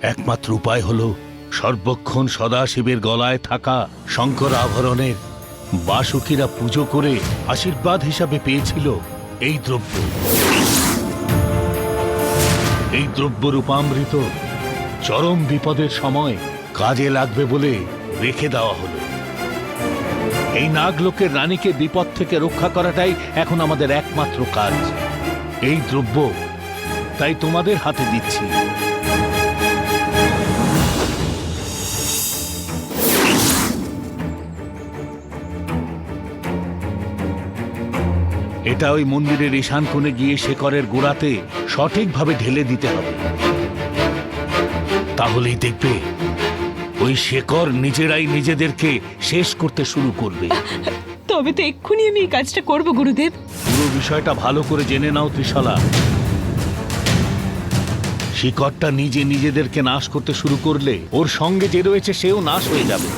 একমাত্র উপায় হলো সর্বক্ষণ সদাশিবের গলায় থাকা শঙ্কর আভরণের বাসুকিরা পুজো করে আশীর্বাদ হিসাবে পেয়েছিল এই দ্রব্য। এই দ্রব্য রূপামৃত চরম বিপদের সময় কাজে লাগবে বলে রেখে দেওয়া হলো। এই নাগলোকের রানীকে বিপদ থেকে রক্ষা করাটাই এখন আমাদের একমাত্র কাজ। এই দ্রব্য তাই তোমাদের হাতে দিচ্ছি। এটা ওই মন্দিরের ঈশান কোণে গিয়ে শেকরের গোড়াতে সঠিকভাবে ঢেলে দিতে হবে। তাহলেই দেখবে ওই শেকর নিজেরাই নিজেদেরকে শেষ করতে শুরু করবে। তবে তো এক্ষুনি আমি এই কাজটা করব গুরুদেব। পুরো বিষয়টা ভালো করে জেনে নাও ত্রিশালা। শিকড়টা নিজে নিজেদেরকে নাশ করতে শুরু করলে ওর সঙ্গে যে রয়েছে সেও নাশ হয়ে যাবে।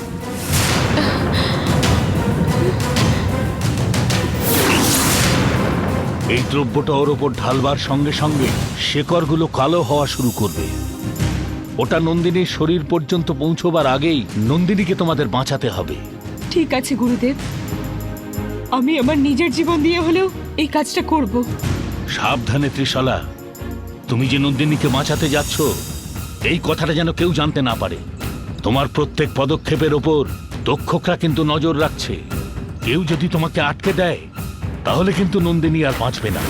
এই দ্রব্যটা ওর ওপর ঢালবার সঙ্গে সঙ্গে শেকড়গুলো কালো হওয়া শুরু করবে। ওটা নন্দিনীর শরীর পর্যন্ত পৌঁছবার আগেই নন্দিনীকে তোমাদের বাঁচাতে হবে। ঠিক আছে গুরুদেব, আমি আমার নিজের জীবন দিয়ে হলেও এই কাজটা করব। সাবধানে ত্রিশালা, তুমি যে নন্দিনীকে বাঁচাতে যাচ্ছ এই কথাটা যেন কেউ জানতে না পারে। তোমার প্রত্যেক পদক্ষেপের ওপর দক্ষকরা কিন্তু নজর রাখছে। কেউ যদি তোমাকে আটকে দেয় তাহলে কিন্তু নন্দিনী আর বাঁচবে না।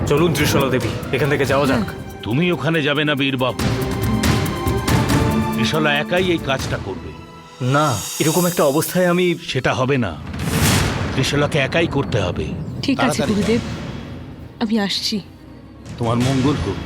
চলুন ত্রিশলা দেবী, এখান থেকে যাওয়া যাক। তুমি ওখানে যাবে না বীরবাবু, ত্রিশলা একাই এই কাজটা করবে। না, এরকম একটা অবস্থায় আমি... সেটা হবে না, ত্রিশলাকে একাই করতে হবে। ঠিক আছে তাড়াতাড়ি। গুরুদেব, আমি আসছি। তোমার মঙ্গল হোক।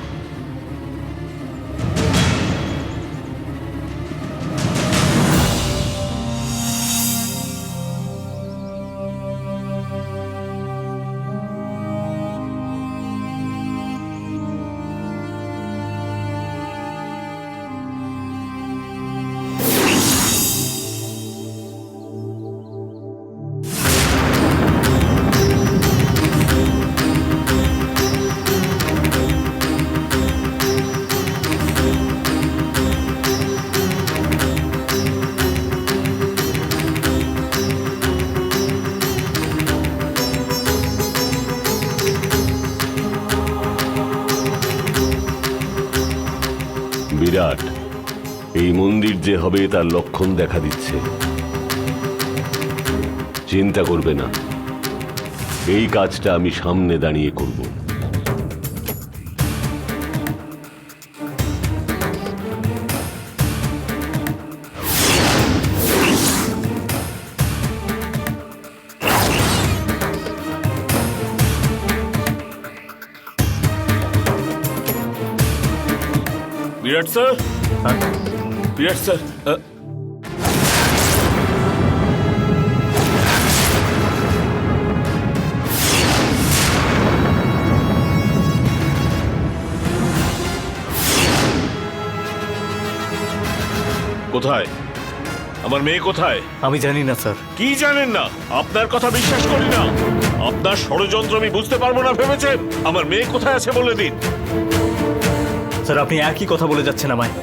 বিরাট, এই মন্দির যে হবে তার লক্ষণ দেখা দিচ্ছে। চিন্তা করবে না, এই কাজটা আমি সামনে দাঁড়িয়ে করব। বিরাট স্যার, বিরাট স্যার, কোথায় আমার মেয়ে? কোথায়? আমি জানি না স্যার। কি জানেন না? আপনার কথা বিশ্বাস করি না। আপনার ষড়যন্ত্র আমি বুঝতে পারবো না ভেবেছেন? আমার মেয়ে কোথায় আছে বলে দিন। স্যার, আপনি একই কথা বলে যাচ্ছেন আমায়।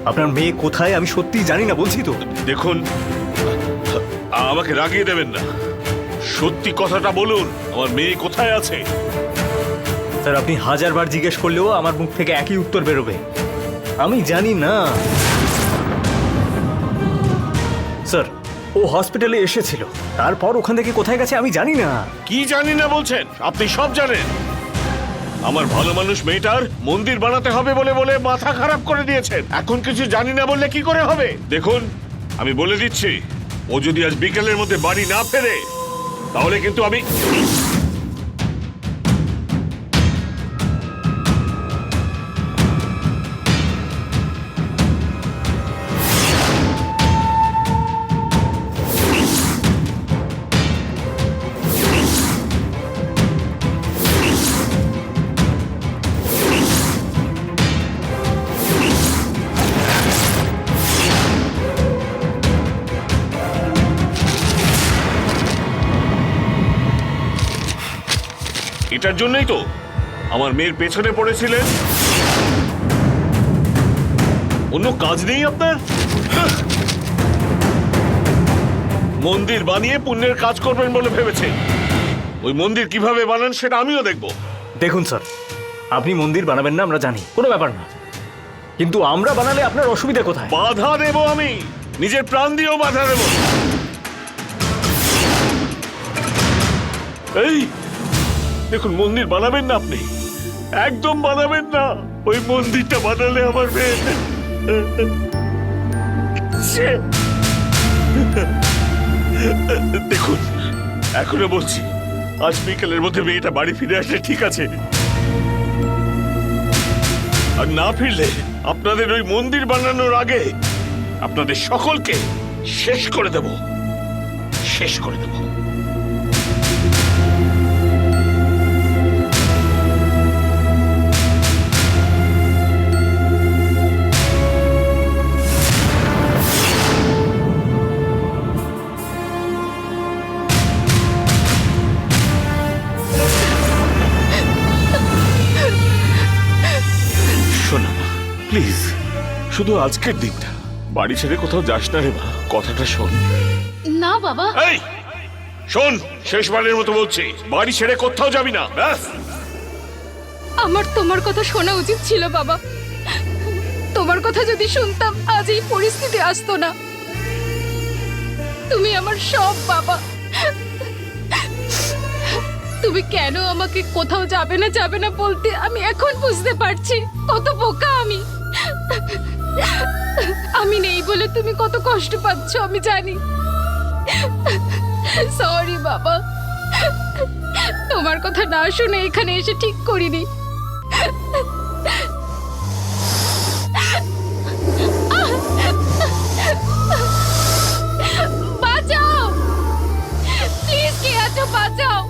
আপনার মেয়ে কোথায় আমি সত্যিই জানি না, বলছি তো। দেখুন, আমাকে রাগিয়ে দেবেন না, সত্যি কথাটা বলুন, আমার মেয়ে কোথায় আছে? স্যার, আপনি 1000 বার জিজ্ঞেস করলেও আমার মুখ থেকে একই উত্তর বেরোবে, আমি জানি না। স্যার, ও হসপিটালে এসেছিল, তারপর ওখান থেকে কোথায় গেছে আমি জানি না। কি জানি না বলছেন? আপনি সব জানেন। আমার ভালো মানুষ মেয়েটার মন্দির বানাতে হবে বলে বলে মাথা খারাপ করে দিয়েছেন। এখন কিছু জানি না বললে কি করে হবে? দেখুন, আমি বলে দিচ্ছি, ও যদি আজ বিকেলের মধ্যে বাড়ি না ফেরে তাহলে কিন্তু আমি... এটার জন্যই তো আমার মেয়ের পেছনে পড়েছিলেন। অন্য কাজ নেই আপনার? মন্দির বানিয়ে পুণ্যের কাজ করবেন বলে ভেবেছেন। ওই মন্দির কিভাবে বানান সেটা আমিও দেখব। দেখুন স্যার, আপনি মন্দির বানাবেন না আমরা জানি, কোনো ব্যাপার না, কিন্তু আমরা বানালে আপনার অসুবিধা কোথায়? বাধা দেব আমি, নিজের প্রাণ দিয়েও বাধা দেব। এই দেখুন, মন্দির বানাবেন না আপনি, একদম বানাবেন না। ওই মন্দিরটা বানালে আমার মেয়ে ছে। দেখুন, এখনো বলছি, আজ বিকেলের মধ্যে মেয়েটা বাড়ি ফিরে আসলে ঠিক আছে, আর না ফিরলে আপনাদের ওই মন্দির বানানোর আগে আপনাদের সকলকে শেষ করে দেব, শেষ করে দেব। শোনা মা, প্লিজ, শুধু আজকের দিনটা বাড়ি ছেড়ে কোথাও যাস না রে মা, কথাটা শোন। না বাবা। এই শোন, শেষবারের মতো বলছি, বাড়ি ছেড়ে কোথাও যাবি না, ব্যাস। আমার তোমার কথা শোনা উচিত ছিল বাবা। তোমার কথা যদি শুনতাম আজ এই পরিস্থিতি আসতো না। তুমি আমার সব বাবা। তুমি কেন আমাকে কোথাও যাবে না বলতে আমি এখন বুঝতে পারছি কত বোকা আমি। আমি নেই বলে তুমি কত কষ্ট পাচ্ছ আমি জানি। সরি বাবা, তোমার কথা না শুনে এখানে এসে ঠিক করিনি। বাঁচাও প্লিজ, কে আছো বাঁচাও।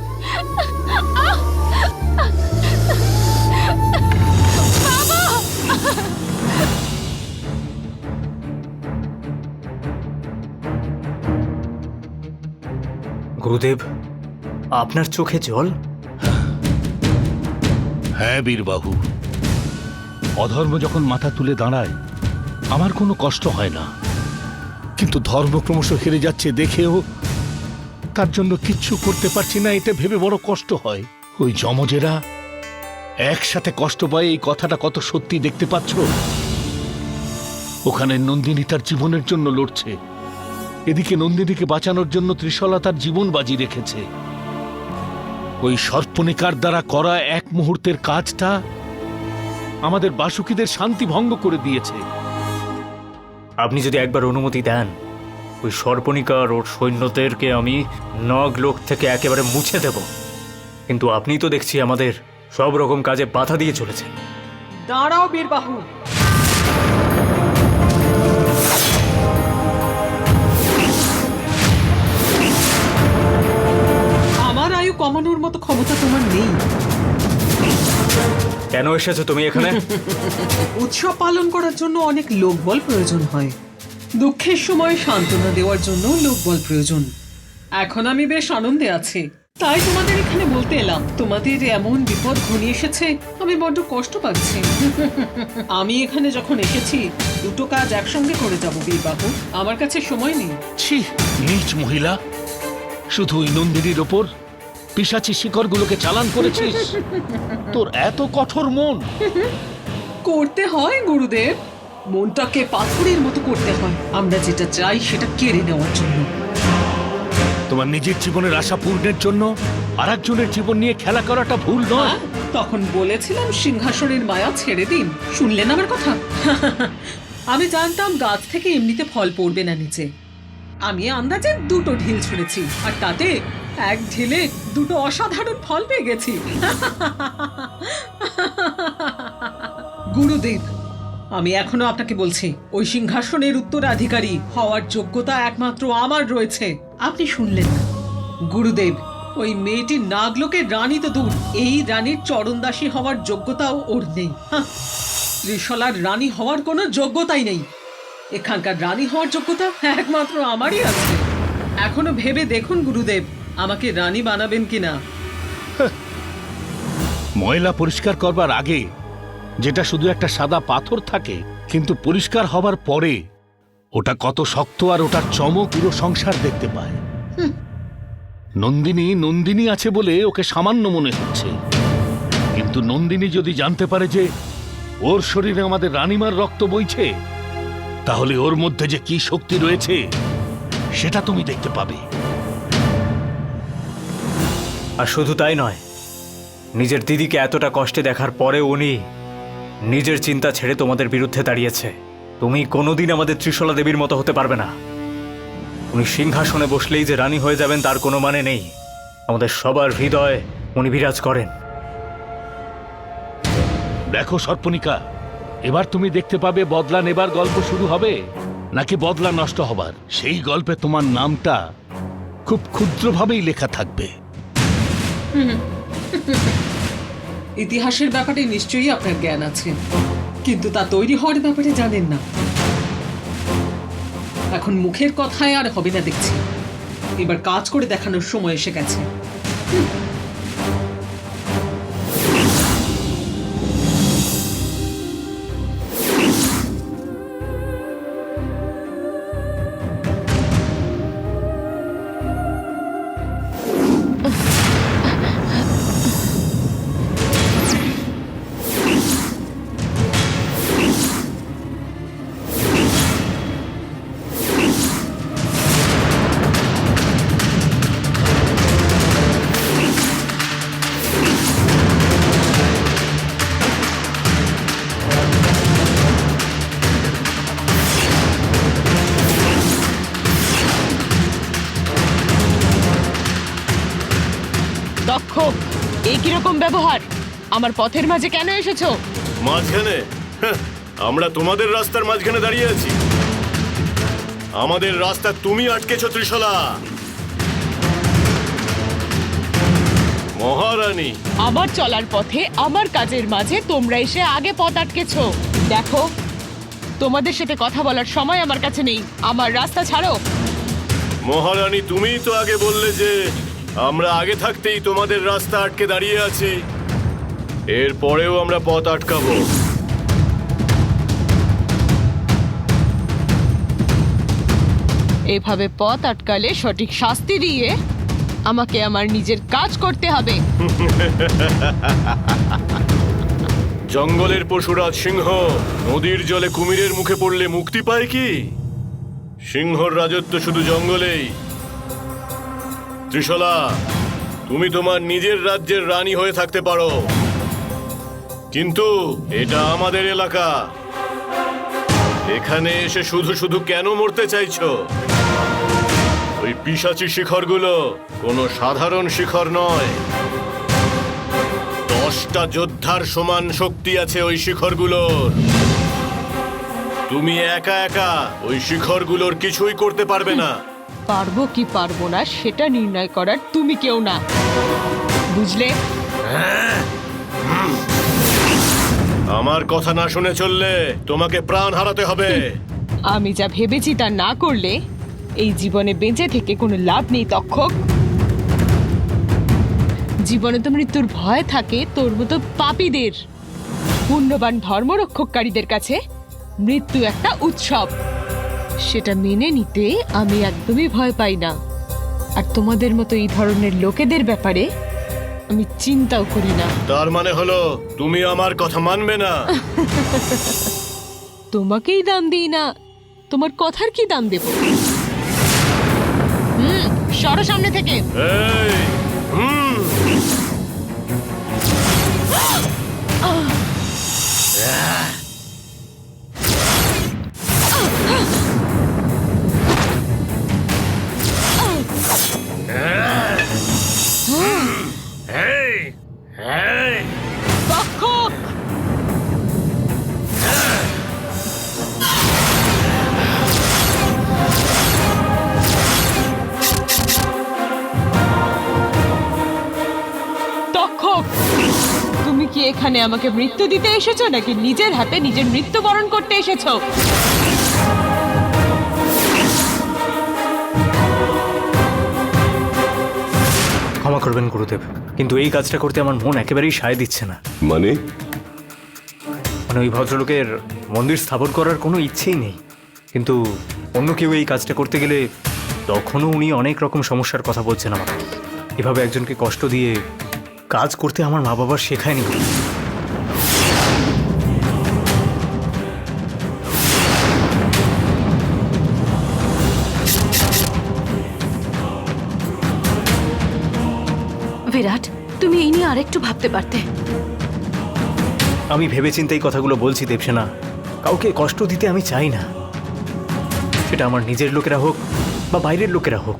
বাবা, গুরুদেব, আপনার চোখে জল? হ্যাঁ বীরবাহু, অধর্ম যখন মাথা তুলে দাঁড়ায় আমার কোনো কষ্ট হয় না, কিন্তু ধর্ম ক্রমশ হেরে যাচ্ছে দেখেও তার জন্য কিচ্ছু করতে পারছি না, এটা ভেবে বড় কষ্ট হয়। ওই যমজেরা একসাথে কষ্ট পায়, এই কথাটা কত সত্যি দেখতে পাচ্ছ। ওখানে নন্দিনী তার জীবনের জন্য লড়ছে, এদিকে নন্দিনীকে বাঁচানোর জন্য ত্রিশলা তার জীবন বাজি রেখেছে। ওই সর্পণিকার দ্বারা করা এক মুহূর্তের কাজটা আমাদের বাসুকীদের শান্তি ভঙ্গ করে দিয়েছে। আপনি যদি একবার অনুমতি দেন, ওই সর্পণিকার ওর সৈন্যদেরকে আমি নগলোক থেকে একেবারে মুছে দেব, কিন্তু আপনি তো দেখছি আমাদের সব রকম কাজে বাধা দিয়ে চলেছেন। দাঁড়াও বীরবাহু, আমার আয়ু কমানোর মতো ক্ষমতা তোমার নেই। কেন এসেছো তুমি এখানে? উৎসব পালন করার জন্য অনেক লোকবল প্রয়োজন হয়, দুঃখের সময় সান্ত্বনা দেওয়ার জন্য লোকবল প্রয়োজন। এখন আমি বেশ আনন্দে আছি, তাই তোমাদের এখানে বলতে এলাম, তোমাদের এমন বিপদ ঘনিয়ে এসেছে, আমি বড্ড কষ্ট পাচ্ছি। আমি এখানে যখন এসেছি দুটো কাজ একসঙ্গে করে যাব বীরবাহু, আমার কাছে সময় নেই। ছি, নীচ মহিলা, শুধু ওই নন্দিনীর ওপর পিশাচি শিকড়গুলোকে চালান করেছিস। তোর এত কঠোর মন। করতে হয় গুরুদেব, মনটাকে পাথরের মতো করতে হয়, আমরা যেটা চাই সেটা কেড়ে নেওয়ার জন্য। তোমার নিজের জীবনের আশা পূর্ণের জন্য আরেকজনের জীবন নিয়ে খেলা করাটা ভুল নয়। হ্যাঁ, তখন বলেছিলাম সিংহাসনের মায়া ছেড়ে দিন, শুনলেন আমার কথা? আমি জানতাম গাছ থেকে এমনিতে ফল পড়বে না নিচে, আমি আন্দাজে দুটো ঢিল ছুঁড়েছি, আর তাতে এক ঢিলে দুটো অসাধারণ ফল পেয়ে গেছি। গুরুদেব, আমি এখনো আপনাকে বলছি, ওই সিংহাসনের উত্তরাধিকারী হওয়ার যোগ্যতা একমাত্র আমার রয়েছে। আপনি শুনলেন না গুরুদেব, ওই মেয়েটি নাগলোকের রানী তো দূর, এই রানীর চরণদাসী হওয়ার যোগ্যতাও ওর নেই। ত্রিশলার রানী হওয়ার কোনো যোগ্যতাই নেই, এখানকার রানী হওয়ার যোগ্যতা একমাত্র আমারই আছে। এখনো ভেবে দেখুন গুরুদেব, আমাকে রানী বানাবেন কিনা। ময়লা পরিষ্কার করবার আগে যেটা শুধু একটা সাদা পাথর থাকে, কিন্তু পরিষ্কার হবার পরে ওটা কত শক্ত আর ওটার চমক পুরো সংসার দেখতে পায়। নন্দিনী নন্দিনী আছে বলে ওকে সামান্য মনে হচ্ছে, কিন্তু নন্দিনী যদি জানতে পারে যে ওর শরীরে আমাদের রানীমার রক্ত বইছে, তাহলে ওর মধ্যে যে কি শক্তি রয়েছে সেটা তুমি দেখতে পাবে। আর শুধু তাই নয়, নিজের দিদিকে এতটা কষ্টে দেখার পরে উনি নিজের চিন্তা ছেড়ে তোমাদের বিরুদ্ধে দাঁড়িয়েছে। তুমি কোনোদিন আমাদের ত্রিশলা দেবীর মতো হতে পারবে না। উনি সিংহাসনে বসলেই যে রানী হয়ে যাবেন তার কোনো মানে নেই। আমাদের সবার হৃদয়ে উনি বিরাজ করেন। দেখো সর্পণিকা, এবার তুমি দেখতে পাবে বদলা নেবার গল্প শুরু হবে নাকি বদলা নষ্ট হবার। সেই গল্পে তোমার নামটা খুব ক্ষুদ্রভাবেই লেখা থাকবে। ইতিহাসের ব্যাপারে নিশ্চয়ই আপনার জ্ঞান আছে, কিন্তু তা তৈরি হওয়ার ব্যাপারে জানেন না। এখন মুখের কথায় আর হবে না দেখছি, এবার কাজ করে দেখানোর সময় এসে গেছে। দক্ষ, এই কিরকম ব্যবহার? আমার পথের মাঝে কেন এসেছো? মাঝখানে? হ্যাঁ, আমরা তোমাদের রাস্তার মাঝখানে দাঁড়িয়ে আছি। আমাদের রাস্তা তুমি আটকেছো ত্রিশলা। মহারানী, আমার চলার পথে আমার কাজের মাঝে তোমরা এসে আগে পথ আটকেছো। দেখো, তোমাদের সাথে কথা বলার সময় আমার কাছে নেই। আমার রাস্তা ছাড়ো। মহারানী তুমিই তো আগে বললে যে আমরা আগে থাকতেই তোমাদের রাস্তা আটকে দাঁড়িয়ে আছি, এরপরেও আমরা পথ আটকাবো। এভাবে পথ আটকালে সঠিক শাস্তি দিয়ে আমাকে আমার নিজের কাজ করতে হবে। জঙ্গলের পশুরাজ সিংহ নদীর জলে কুমিরের মুখে পড়লে মুক্তি পায় কি? সিংহর রাজত্ব শুধু জঙ্গলেই। ত্রিশলা, তুমি তোমার নিজের রাজ্যের রানী হয়ে থাকতে পারো, কিন্তু এটা আমাদের এলাকা। এখানে এসে শুধু শুধু কেন মরতে চাইছো? ওই পিশাচী শিখরগুলো কোনো সাধারণ শিখর নয়। 10টা যোদ্ধার সমান শক্তি আছে ওই শিখরগুলোর। তুমি একা একা ওই শিখরগুলোর কিছুই করতে পারবে না। পারবো কি পারবো না সেটা নির্ণয় করার তুমি কেউ না, বুঝলে? আমার কথা না শুনে চললে তোমাকে প্রাণ হারাতে হবে। আমি যা ভেবেছি তা না করলে এই জীবনে বেঁচে থেকে কোনো লাভ নেই তক্ষক। জীবনে তো মৃত্যুর ভয় থাকে তোর মতো পাপীদের। পুণ্যবান ধর্মরক্ষককারীদের কাছে মৃত্যু একটা উৎসব, সেটা মেনে নিতে আমি একদমই ভয় পাই না। আর তোমাদের মতো এই ধরনের লোকেদের ব্যাপারে আমি চিন্তাও করি না। তার মানে হলো তুমি আমার কথা মানবে না? তোমাকেই দাম দিই না, তোমার কথার কি দাম দেব? সরো সামনে থেকে। এই, তক্ষক! তক্ষক, তুমি কি এখানে আমাকে মৃত্যু দিতে এসেছো নাকি নিজের হাতে নিজের মৃত্যুবরণ করতে এসেছো? ক্ষমা করবেন গুরুদেব, কিন্তু এই কাজটা করতে আমার মন একেবারেই সায় দিচ্ছে না। মানে মানে ওই ভদ্রলোকের মন্দির স্থাপন করার কোনো ইচ্ছেই নেই, কিন্তু অন্য কেউ এই কাজটা করতে গেলে তখনও উনি অনেক রকম সমস্যার কথা বলছেন আমাকে। এভাবে একজনকে কষ্ট দিয়ে কাজ করতে আমার মা বাবা শেখায়নি। বিরাট, তুমি এই নিয়ে আরেকটু ভাবতে পারতে। আমি ভেবেচিন্তে এই কথাগুলো বলছি দেবসেনা। কাউকে কষ্ট দিতে আমি চাই না, সেটা আমার নিজের লোকেরা হোক বা বাইরের লোকেরা হোক।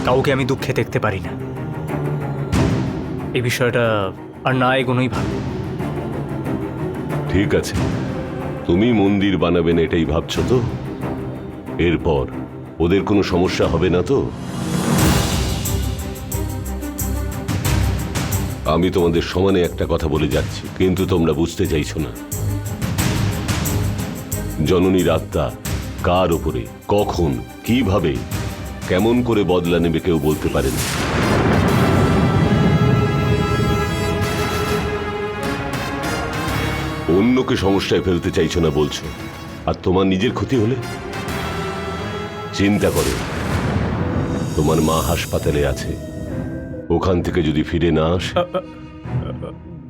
কাউকে আমি দুঃখে দেখতে পারি না। এই বিষয়টা আর না এগোনোই ভালো। ঠিক আছে, তুমি মন্দির বানাবেন এটাই ভাবছো তো? এরপর ওদের কোনো সমস্যা হবে না তো? আমি তোমাদের সমানে একটা কথা বলে যাচ্ছি, কিন্তু তোমরা বুঝতে চাইছো না। জননীর আত্মা কার উপরে, কখন, কিভাবে, কেমন করে বদলা নেবে কেউ বলতে পারে না। অন্যকে সমস্যায় ফেলতে চাইছো না বলছো, আর তোমার নিজের ক্ষতি হলে? চিন্তা করো, তোমার মা হাসপাতালে আছে, ওখান থেকে যদি ফিরে না আসে।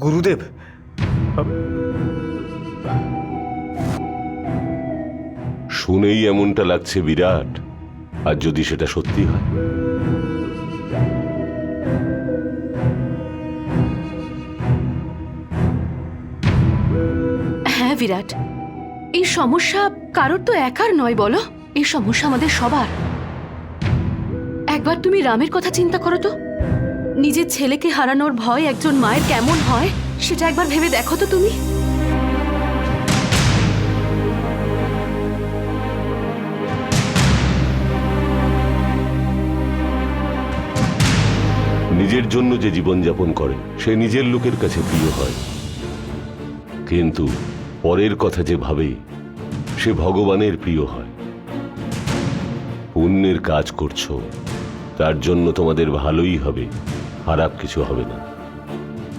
গুরুদেব, শুনেই এমনটা লাগছে বিরাট, আর যদি সেটা সত্যি হয়? হ্যাঁ বিরাট, এই সমস্যা কারোর তো একার নয় বলো, এই সমস্যা আমাদের সবার। একবার তুমি রামের কথা চিন্তা করো তো। নিজের ছেলেকে হারানোর ভয় একজন মায়ের কেমন হয় সেটা একবার ভেবে দেখো তো তুমি। নিজের জন্য যে জীবনযাপন করে সে নিজের লোকের কাছে প্রিয় হয়, কিন্তু পরের কথা যে ভাবে সে ভগবানের প্রিয় হয়। পুণ্যের কাজ করছো, তার জন্য তোমাদের ভালোই হবে, খারাপ কিছু হবে না।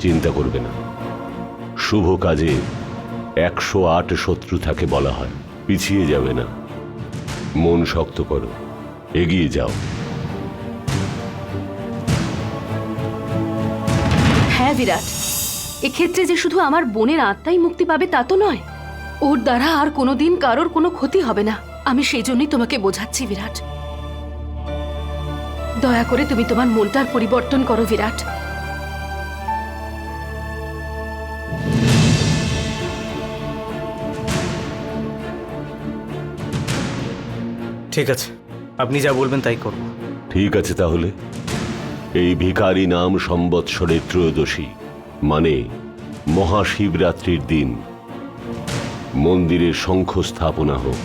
চিন্তা করবে না। শুভ কাজে 108 শত্রু থাকে বলা হয়, পিছিয়ে যাবে না। মন শক্ত করো, এগিয়ে যাও। হ্যাঁ বিরাট, এক্ষেত্রে যে শুধু আমার বোনের আত্মাই মুক্তি পাবে তা তো নয়, ওর দ্বারা আর কোনোদিন কারোর কোনো ক্ষতি হবে না। আমি সেই জন্যই তোমাকে বোঝাচ্ছি বিরাট। দয়া করে তুমি তোমার মনটার পরিবর্তন করো বিরাট। ঠিক আছে, আপনি যা বলবেন তাই করব। ঠিক আছে, তাহলে এই ভিখারি নাম সম্বৎসরের ত্রয়োদশী মানে মহাশিবরাত্রির দিন মন্দিরের শঙ্খ স্থাপনা হোক।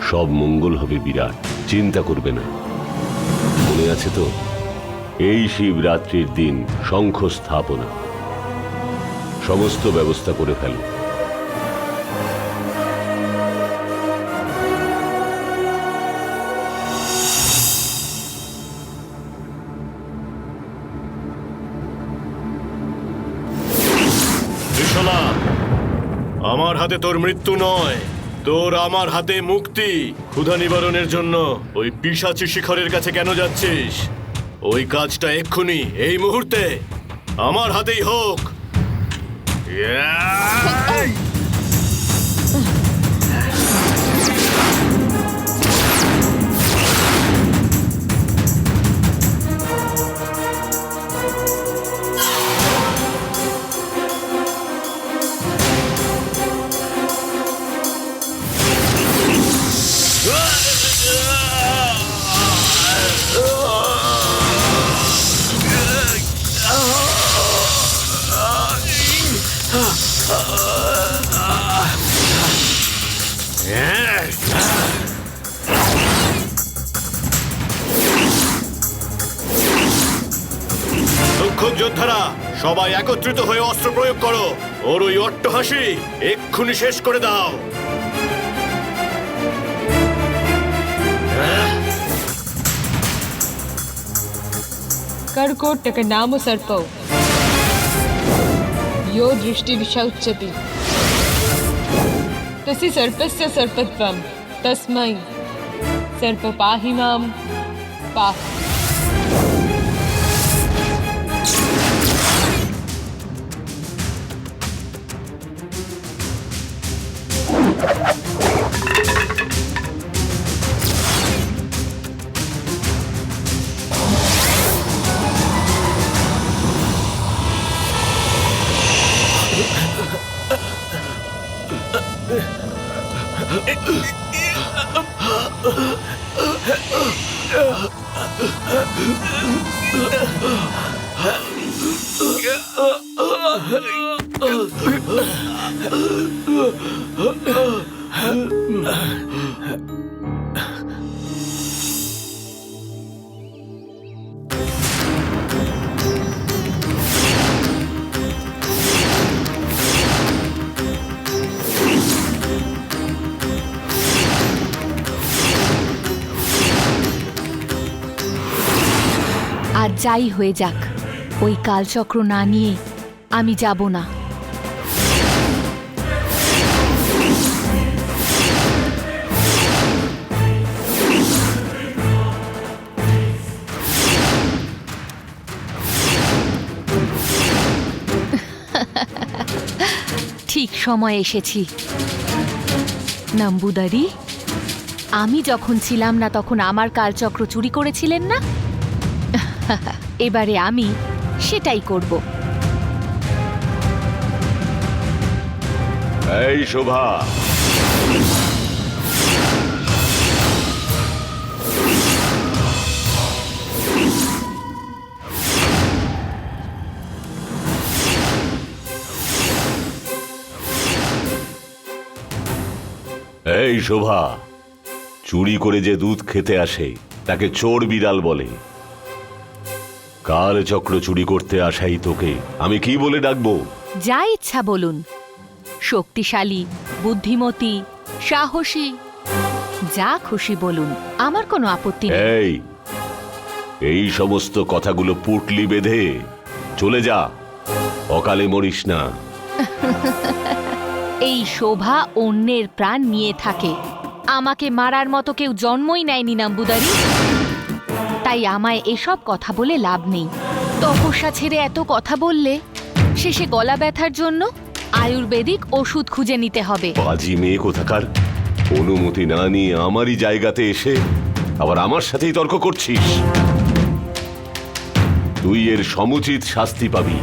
সব মঙ্গল হবে বিরাট, চিন্তা করবে না। মনে আছে তো? এই শিবরাত্রির দিন শঙ্খ স্থাপনা, সমস্ত ব্যবস্থা করে ফেলো। আমার হাতে তোর মৃত্যু নয়, তোর আমার হাতে মুক্তি। ক্ষুধা নিবারণের জন্য ওই পিশাচী শিখরের কাছে কেন যাচ্ছিস? ওই কাজটা এক্ষুনি এই মুহূর্তে আমার হাতেই হোক। দক্ষিণ যোদ্ধারা সবাই একত্রিত হয়ে অস্ত্র প্রয়োগ করো। ওর ওই অট্টহাসি এক্ষুনি শেষ করে দাও। कर्कोटक नाम सर्पौ यो दृष्टिदिशा उच्यते तस्य सर्पस्य सर्पत्वं तस्मै सर्प पाहि मां पाहि। আর যাই হয়ে যাক, ওই কালচক্র না নিয়ে আমি যাব না। ঠিক সময় এসেছি। নাম্বুদারি, আমি যখন ছিলাম না তখন আমার কালচক্র চুরি করেছিলেন না? এবারে আমি সেটাই করব। এই শোভা, এই শোভা, চুরি করে যে দুধ খেতে আসে তাকে চোর বিড়াল বলে। কাল চক্র চুরি করতে আসাই তোকে আমি কি বলে ডাকবো? যা ইচ্ছা বলুন, শক্তিশালী, বুদ্ধিমতী, সাহসী, যা খুশি বলুন, আমার কোনো আপত্তি নেই। এই সমস্ত কথাগুলো পুটলি বেঁধে চলে যা, অকালে মরিস না। এই শোভা অন্যের প্রাণ নিয়ে থাকে, আমাকে মারার মতো কেউ জন্মই নেয়নি নাম্বুদারি। তাই আমায় এসব কথা বলে লাভ নেই। তপস্যা ছেড়ে এত কথা বললে শেষে গলা ব্যথার জন্য আয়ুর্বেদিক ওষুধ খুঁজে নিতে হবে। বাজি মেয়ে কোথাকার, অনুমতি না নিয়ে আমারই জায়গাতে এসে আবার আমার সাথেই তর্ক করছিস। তুই এর সমুচিত শাস্তি পাবি।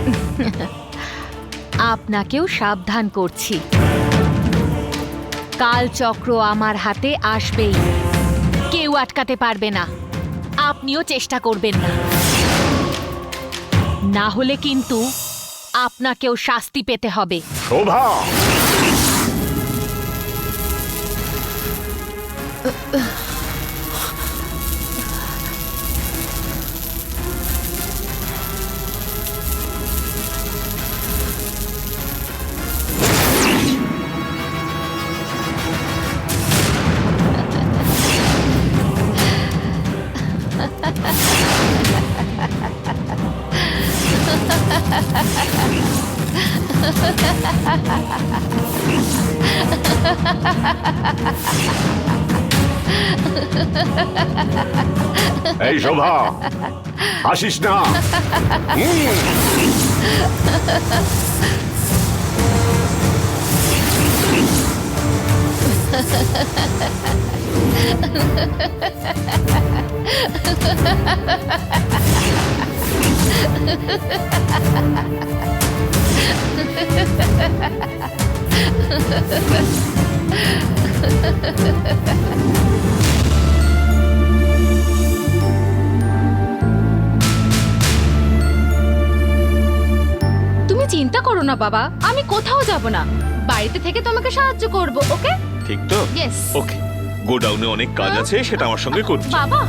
আপনাকেও সাবধান করছি, কালচক্র আমার হাতে আসবেই, কেউ আটকাতে পারবে না। আপনিও চেষ্টা করবেন না, না হলে কিন্তু আপনাকেও শাস্তি পেতে হবে। শোভা, এই শোভা, আসিস না। তুমি চিন্তা করো না বাবা, আমি কোথাও যাব না, বাড়িতে থেকে তোমাকে সাহায্য করব। ওকে? ঠিক তো? ইয়েস। ওকে, গোডাউনে অনেক কাজ আছে, সেটা আমার সঙ্গে করছি। বাবা,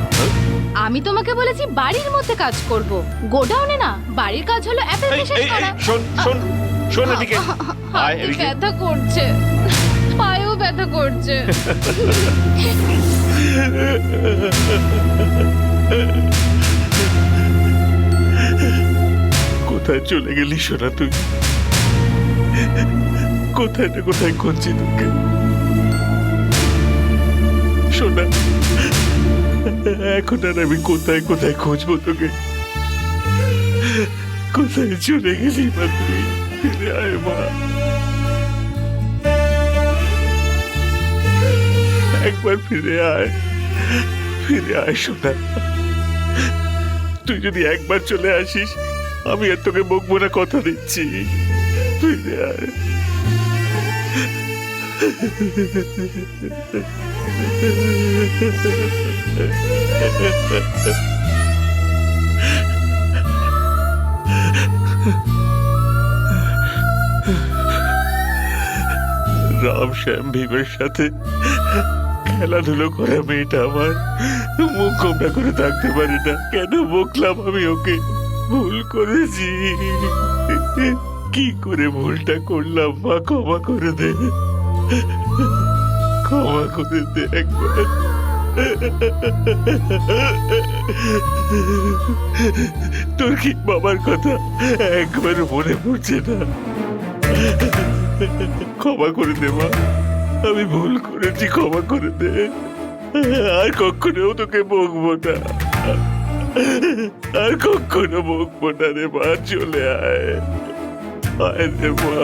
আমি তোমাকে বলেছি বাড়ির মধ্যে কাজ করব, গোডাউনে না। বাড়ির কাজ হলো অ্যাপেল এই, শেষ এই, করা। এই, শোন শোন শোন এদিকে আয়, হাতে এদিকে। ব্যথা করছে, পায়েও ব্যথা করছে। কোথায় চলে গেলি সোনা তুই? কোথায় না কোথায় খুঁজছি তোকে সোনা। এখন আর আমি কোথায় কোথায় খুঁজবো তোকে? কোথায় চলে গেলি মা তুই? ফিরে আয় মা, একবার ফিরে আয়, ফিরে আয় সোনা। তুই যদি একবার চলে আসিস আমি আর তোকে বকবো না, কথা দিচ্ছি। ফিরে আয়। রাম শ্যাম ভীমের সাথে খেলাধুলো করা মেয়েটা আমার মুখ গোমরা করে থাকতে পারে না। কেন বকলাম আমি ওকে? ভুল করেছি। কি করে ভুলটা করলাম মা? ক্ষমা করে দে, ক্ষমা করে দে একবার। তোর কি বাবার কথা একবার মনে পড়ছে না? ক্ষমা করে দে মা, আমি ভুল করেছি, ক্ষমা করে দে। আর কখনো তোকে বকবো না, আর কখনো বকবো না রে মা। চলে আয়, আয় রে মা।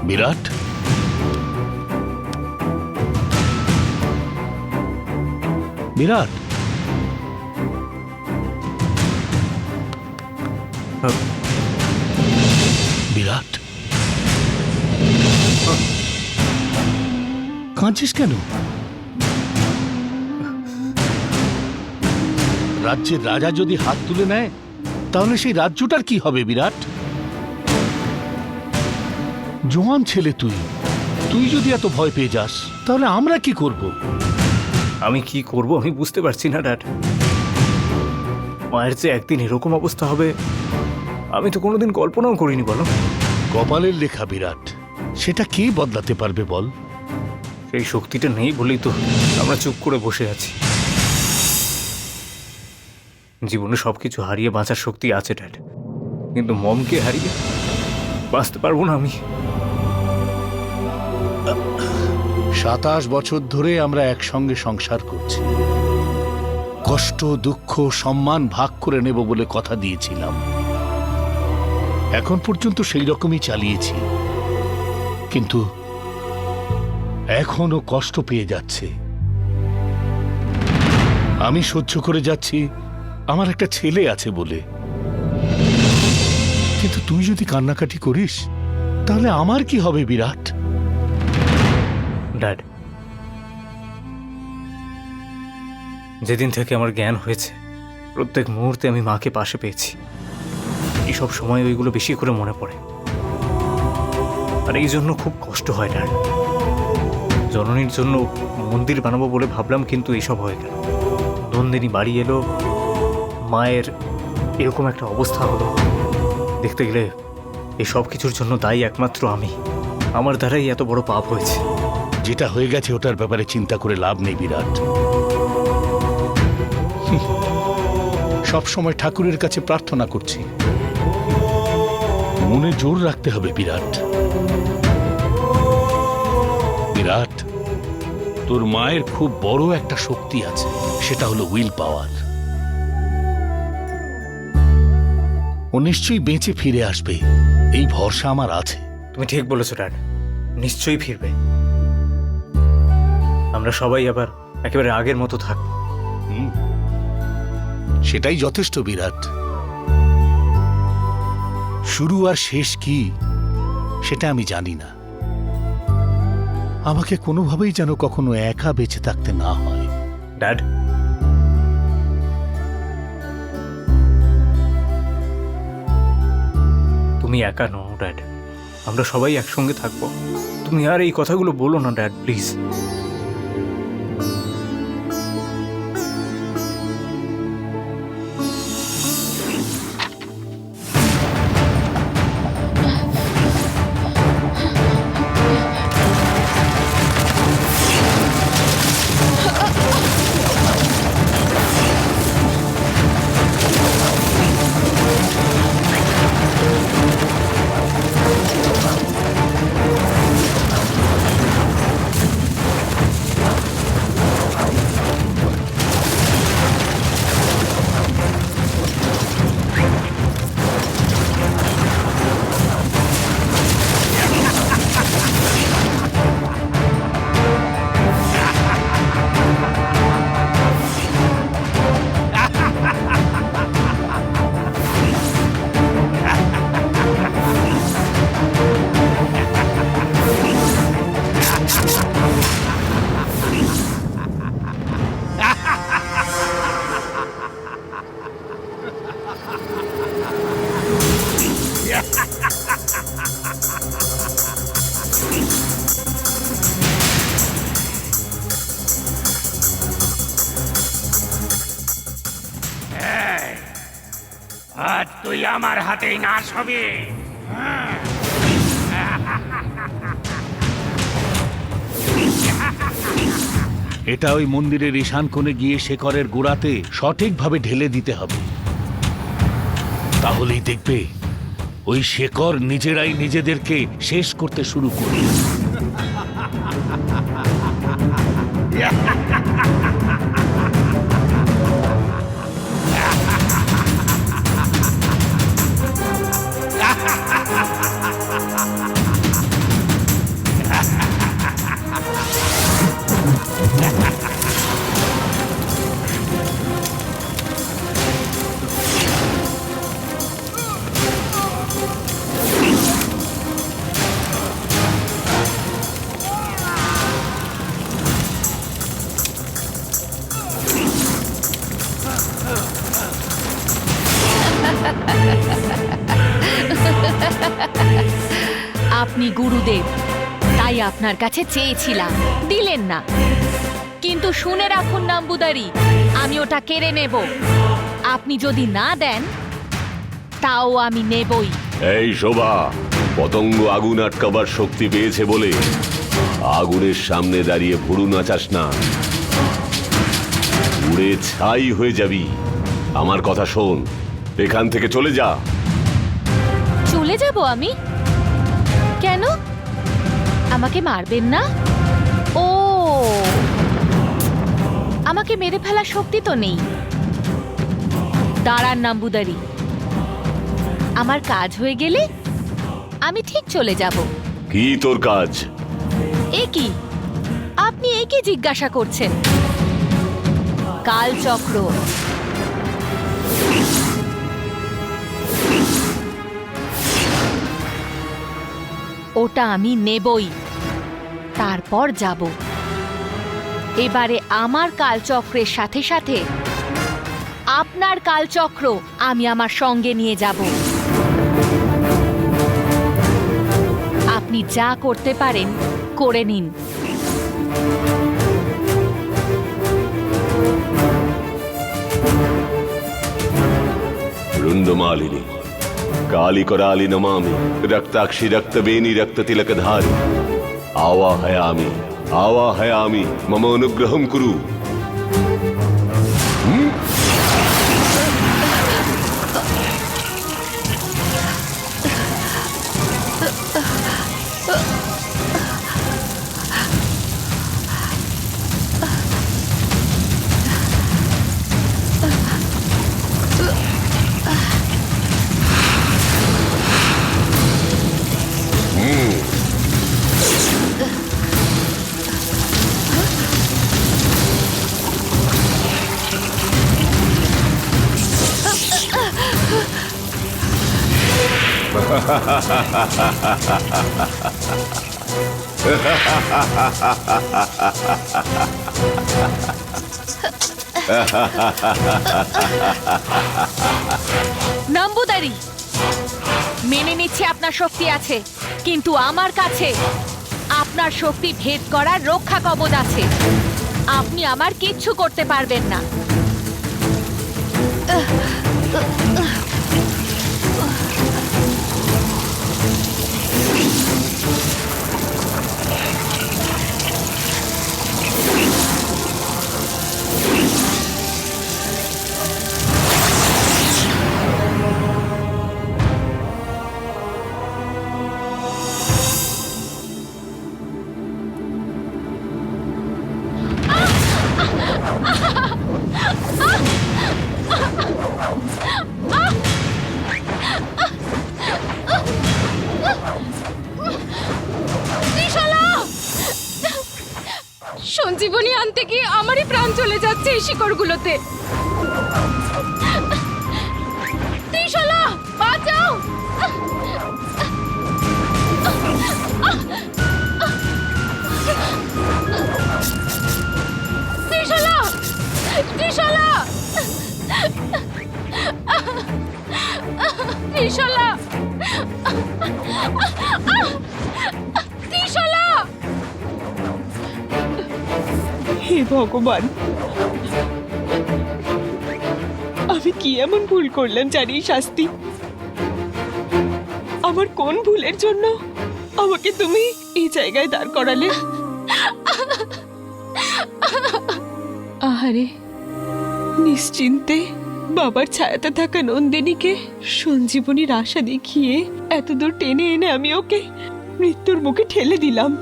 বিরাট, বিরাট, বিরাট, কাঁদছিস কেন? রাজ্যের রাজা যদি হাত তুলে নেয় তাহলে সেই রাজ্যটার কি হবে বিরাট? জোয়ান ছেলে তুই, তুই যদি এত ভয় পেয়ে যাস তাহলে আমরা কি করব? আমি কি করব আমি বুঝতে পারছি না ড্যাড। মায়ের যে একদিন এরকম অবস্থা হবে আমি তো কোনোদিন কল্পনাও করিনি। বলো, কপালের লেখা বিরাট, সেটা কে বদলাতে পারবে বল? সেই শক্তিটা নেই বলেই তো আমরা চুপ করে বসে আছি। জীবনে সবকিছু হারিয়ে বাঁচার শক্তি আছে ড্যাড, কিন্তু মমকে হারিয়ে বাঁচতে পারবো না আমি। 27 বছর ধরে আমরা একসঙ্গে সংসার করছি। কষ্ট, দুঃখ, সম্মান ভাগ করে নেব বলে কথা দিয়েছিলাম। এখন পর্যন্ত সেই রকমই চালিয়েছি, কিন্তু এখনো কষ্ট পেয়ে যাচ্ছে। আমি সহ্য করে যাচ্ছি আমার একটা ছেলে আছে বলে, কিন্তু তুই যদি কান্নাকাটি করিস তাহলে আমার কি হবে বিরাট? ড্যাড, যেদিন থেকে আমার জ্ঞান হয়েছে প্রত্যেক মুহূর্তে আমি মাকে পাশে পেয়েছি। এইসব সময় ওইগুলো বেশি করে মনে পড়ে, আর এই জন্য খুব কষ্ট হয় ড্যাড। জননীর জন্য মন্দির বানাবো বলে ভাবলাম, কিন্তু এইসব হয়ে গেল। নন্দিনী বাড়ি এলো, মায়ের এরকম একটা অবস্থা হলো। দেখতে গেলে এই সব কিছুর জন্য দায়ী একমাত্র আমি। আমার দ্বারাই এত বড় পাপ হয়েছে। যেটা হয়ে গেছে ওটার ব্যাপারে চিন্তা করে লাভ নেই বিরাট। সব সময় ঠাকুরের কাছে প্রার্থনা করছি, মনে জোর রাখতে হবে বিরাট। বিরাট, তোর মায়ের খুব বড় একটা শক্তি আছে, সেটা হলো উইল পাওয়ার। ও নিশ্চয়ই বেঁচে ফিরে আসবে, এই ভরসা আমার আছে। তুমি ঠিক বলেছো ড্যাড, নিশ্চয়ই ফিরবে। আমরা সবাই আবার একেবারে আগের মতো থাকবো। সেটাই যথেষ্ট বিরাট। শুরু আর শেষ কি সেটা আমি জানি না। আমাকে কোনোভাবেই যেন কখনো একা বেঁচে থাকতে না হয়। ড্যাড, তুমি একা নও ড্যাড, আমরা সবাই একসঙ্গে থাকবো। তুমি আর এই কথাগুলো বলো না ড্যাড, প্লিজ। আজ তুই আমার হাতেই নাশ হবি। এটা ওই মন্দিরের ঈশান কোণে গিয়ে শেকরের গোড়াতে সঠিকভাবে ঢেলে দিতে হবে। তাহলেই দেখবে ওই শেকর নিজেরাই নিজেদেরকে শেষ করতে শুরু করবে। আপনি গুরুদেব, তাই আপনার কাছে চেয়েছিলাম, দিলেন না। কিন্তু শুনে রাখুন নাম্বুদারি, আমি ওটা কেড়ে নেব। আপনি যদি না দেন তাও আমি নেবই। এই শোভা, পতঙ্গ আগুন আটকাবার শক্তি পেয়েছে বলে আগুনের সামনে দাঁড়িয়ে ভুরু নাচাস না, উড়ে ছাই হয়ে যাবি। আমার কথা শোন, এখান থেকে চলে যা। চলে যাব আমি? কেন? আমাকে মারবেন না? ও, আমাকে মেরে ফেলার শক্তি তো নেই। দাঁড়ান নাম্বুদারি, আমার কাজ হয়ে গেলে আমি ঠিক চলে যাব। কি তোর কাজ? এ কি, আপনি একে জিজ্ঞাসা করছেন? কালচক্র। ওটা আমি নেবই, তারপর যাব। এবারে আমার কালচক্রের সাথে সাথে আপনার কালচক্র আমি আমার সঙ্গে নিয়ে যাব। আপনি যা করতে পারেন করে নিন। वृंदमालिनी कालिकराली नमामि रक्ताक्षि रक्तवेणी रक्ततिलकधारी आवाहयामि मम अनुग्रहं कुरु। নাম্বুদারি, মেনে নিচ্ছে আপনার শক্তি আছে, কিন্তু আমার কাছে আপনার শক্তি ভেদ করার রক্ষা কবচ আছে। আপনি আমার কিচ্ছু করতে পারবেন না। সঞ্জীবনী আনতে গিয়ে আমারই প্রাণ চলে যাচ্ছে এই শিকড়গুলোতে। ত্রিশালা, বাঁচাও! ত্রিশালা, ত্রিশালা, ত্রিশালা, ত্রিশালা! হে ভগবান, আমি কি এমন ভুল করলাম জানি শাস্তি? আমার কোন ভুলের জন্য আমাকে তুমি এই জায়গায় দাঁড় করালে? আহারে, নিশ্চিন্তে বাবার ছায়াতে থাকা নন্দিনীকে সঞ্জীবনীর আশা দেখিয়ে এতদূর টেনে এনে আমি ওকে মৃত্যুর মুখে ঠেলে দিলাম।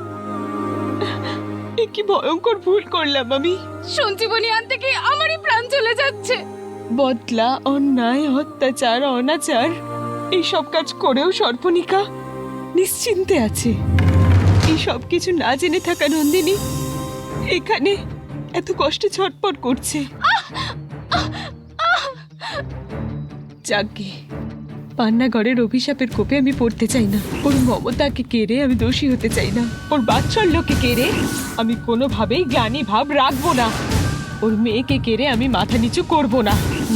কি ভয়ঙ্কর ভুল করলাম আমি। সঞ্জীবনী আনতে গিয়ে আমারই প্রাণ চলে যাচ্ছে। বদলা, অন্যায়, অত্যাচার, অনাচার এই সব কাজ করেও সর্পণিকা নিশ্চিন্তে আছে। এই সব কিছু না জেনে থাকা নন্দিনী এখানে এত কষ্টে ছটপট করছে। যাকে পান্নাগড়ের অভিশাপের কোপে আমি পড়তে চাই না। ওর মমতাকে কেড়ে আমি দোষী হতে চাই না। ওর বাৎসল্যকে কেড়ে আমি কোনোভাবেই গ্লানি ভাব রাখবো না। ওর মেয়েকে কেড়ে আমি মাথা নিচু করব না।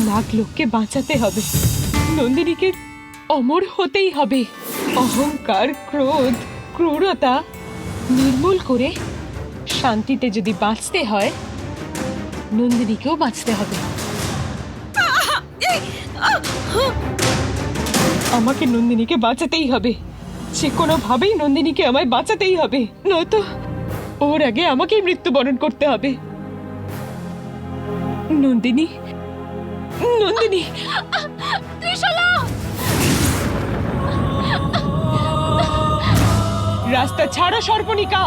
নাগলোককে বাঁচাতে হবে, নন্দিনীকে অমর হতেই হবে। অহংকার, ক্রোধ, ক্রূরতা নির্মূল করে শান্তিতে যদি বাঁচতে হয়, নন্দিনীকেও বাঁচতে হবে। আমাকে নন্দিনীকে বাঁচাতেই হবে। যে কোনোভাবেই নন্দিনীকে আমায় বাঁচাতেই হবে, নয়তো ওর আগে আমাকেই মৃত্যুবরণ করতে হবে। নন্দিনী, নন্দিনী, ত্রিশালা! রাস্তা ছাড়ো সর্পণিকা।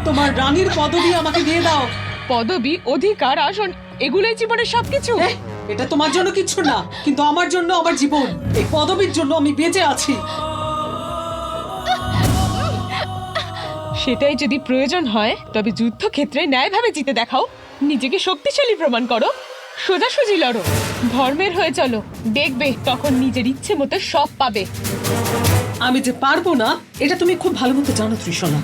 তোমার রানীর পদবি আমাকে দিয়ে দাও। পদবি, অধিকার, আসন এগুলোই জীবনের সবকিছু। এটা তোমার জন্য কিছু না, কিন্তু আমার জন্য আমার জীবন। এই পদবির জন্য আমি বেঁচে আছি। সেটাই যদি প্রয়োজন হয় তবে যুদ্ধক্ষেত্রে ন্যায়ভাবে জিতে দেখাও। নিজেকে শক্তিশালী প্রমাণ করো, সোজাসুজি লড়ো, ধর্মের হয়ে চলো। দেখবে তখন নিজের ইচ্ছে মতো সব পাবে। আমি যে পারবো না এটা তুমি খুব ভালো মতো জানো ত্রিশালা।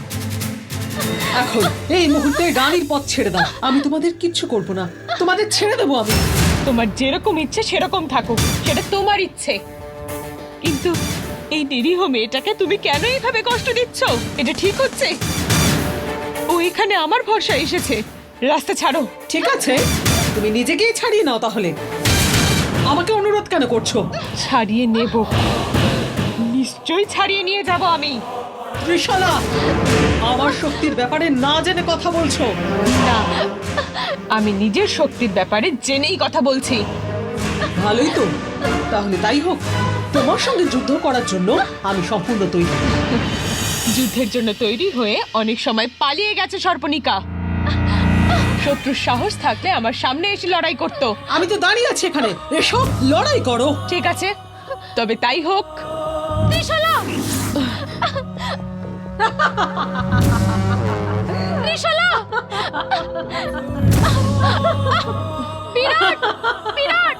এখন এই মুহূর্তে রানীর পথ ছেড়ে দাও। আমি তোমাদের কিচ্ছু করব না, তোমাদের ছেড়ে দেবো আমি। তোমার যেরকম ইচ্ছে সেরকম থাকো, সেটা তোমার ইচ্ছে। কিন্তু এই নিরীহ মেয়েটাকে তুমি কেন এইভাবে কষ্ট দিচ্ছ? এটা ঠিক হচ্ছে? ও এখানে আমার ভরসা এসেছে। রাস্তা ছাড়ো। ঠিক আছে, তুমি নিজেকেই ছাড়িয়ে নাও তাহলে। আমাকে অনুরোধ কেন করছো? ছাড়িয়ে নেব, নিশ্চয়ই ছাড়িয়ে নিয়ে যাব আমি। ত্রিশালা, আমার শক্তির ব্যাপারে না জেনে কথা বলছো। না, আমি নিজের শক্তির ব্যাপারে জেনেই কথা বলছি। ভালোই তো, তাহলে তাই হোক। তোমার সঙ্গে যুদ্ধ করার জন্য আমি সম্পূর্ণ তৈরি। যুদ্ধের জন্য তৈরি হয়ে অনেক সময় পালিয়ে গেছে সর্পণিকা। শত্রুর সাহস থাকলে আমার সামনে এসে লড়াই করতো। আমি তো দাঁড়িয়ে আছি এখানে, এসো লড়াই করো। ঠিক আছে, তবে তাই হোক। ত্রিশালা! ত্রিশালা! বিরাট! বিরাট!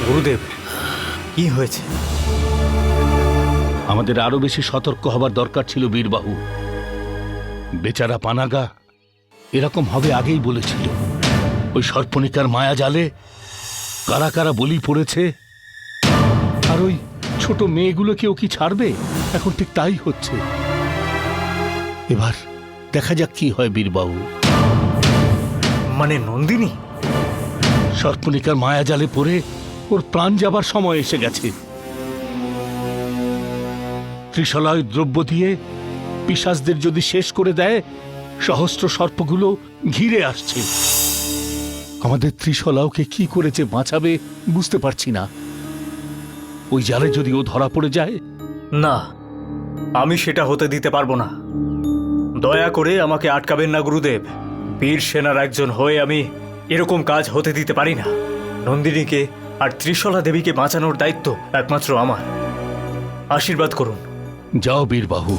গুরুদেব, কি হয়েছে? আমাদের আরো বেশি সতর্ক হবার দরকার ছিল বীরবাহু। বেচারা পানাগা এরকম হবে আগেই বলেছিল। ওই সর্পণিকার মায়া জালে কারা কারা বলি পড়েছে, আর ওই ছোট মেয়েগুলোকেও কি ছাড়বে? এখন ঠিক তাই হচ্ছে। এবার দেখা যাক কি হয় বীরবাহু। মানে নন্দিনী? সর্পণিকার মায়া জালে পড়ে ওর প্রাণ যাবার সময় এসে গেছে। ত্রিশলায় দ্রব্য দিয়ে পিশাচদের যদি শেষ করে দেয়, সহস্র সর্পগুলো ঘিরে আসছে। আমাদের ত্রিশলাওকে কি করে যে বাঁচাবে বুঝতে পারছি না। ওই জালে যদি ও ধরা পড়ে যায়। না, আমি সেটা হতে দিতে পারবো না। দয়া করে আমাকে আটকাবেন না গুরুদেব। বীর সেনার একজন হয়ে আমি এরকম কাজ হতে দিতে পারি না। নন্দিনীকে আর ত্রিশলা দেবীকে বাঁচানোর দায়িত্ব একমাত্র আমার। আশীর্বাদ করুন। যাও বীরবাহু,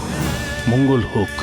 মঙ্গল হোক।